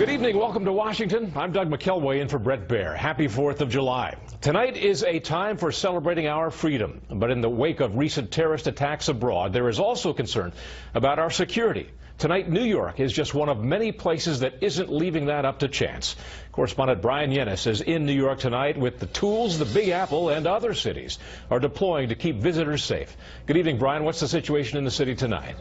Good evening. Welcome to Washington. I'm Doug McKelway in for Brett Baer. Happy 4th of July. Tonight is a time for celebrating our freedom. But in the wake of recent terrorist attacks abroad, there is also concern about our security. Tonight, New York is just one of many places that isn't leaving that up to chance. Correspondent Brian Yennis is in New York tonight with the tools the Big Apple and other cities are deploying to keep visitors safe. Good evening, Brian. What's the situation in the city tonight?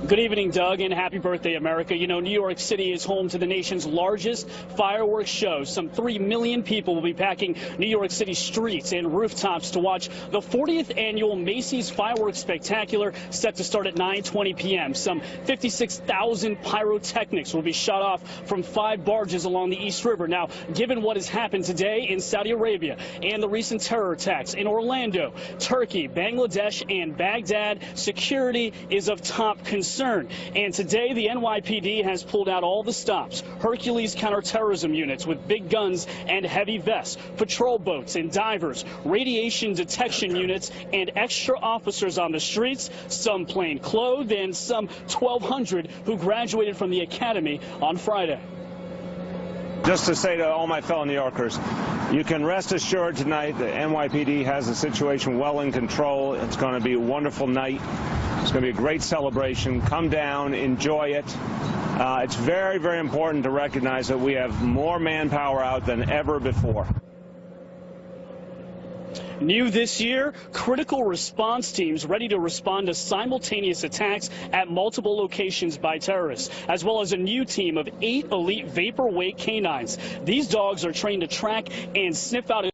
Good evening, Doug, and happy birthday, America. You know, New York City is home to the nation's largest fireworks show. Some 3 million people will be packing New York City streets and rooftops to watch the 40th annual Macy's Fireworks Spectacular, set to start at 9:20 p.m. Some 56,000 pyrotechnics will be shot off from 5 barges along the East River. Now, given what has happened today in Saudi Arabia and the recent terror attacks in Orlando, Turkey, Bangladesh, and Baghdad, security is of top concern. And today, the NYPD has pulled out all the stops: Hercules counterterrorism units with big guns and heavy vests, patrol boats and divers, radiation detection units, and extra officers on the streets, some plain clothed, and some 1,200 who graduated from the academy on Friday. Just to say to all my fellow New Yorkers, you can rest assured tonight that NYPD has the situation well in control. It's going to be a wonderful night. It's going to be a great celebration. Come down, enjoy it. It's very, very important to recognize that we have more manpower out than ever before. New this year, critical response teams ready to respond to simultaneous attacks at multiple locations by terrorists, as well as a new team of 8 elite vapor wake canines. These dogs are trained to track and sniff out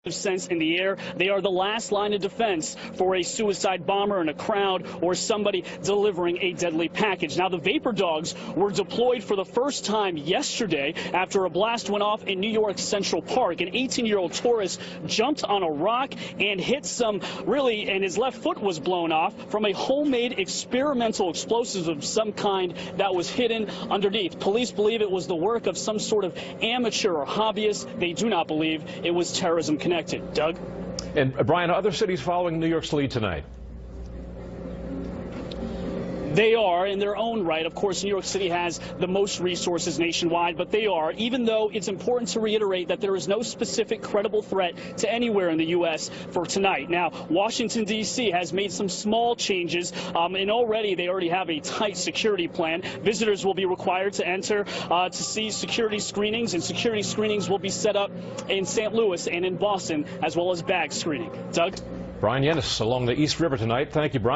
sense in the air. They are the last line of defense for a suicide bomber in a crowd or somebody delivering a deadly package. Now, the vapor dogs were deployed for the first time yesterday after a blast went off in New York's Central Park. An 18-year-old tourist jumped on a rock and hit and his left foot was blown off from a homemade experimental explosive of some kind that was hidden underneath. Police believe it was the work of some sort of amateur or hobbyist. They do not believe it was terrorism connected. Doug? And Brian, are other cities following New York's lead tonight? They are in their own right. Of course, New York City has the most resources nationwide, but they are, even though it's important to reiterate that there is no specific credible threat to anywhere in the U.S. for tonight. Now, Washington, D.C. has made some small changes, and they already have a tight security plan. Visitors will be required to enter to see security screenings, and security screenings will be set up in St. Louis and in Boston, as well as bag screening. Doug? Brian Yennis along the East River tonight. Thank you, Brian.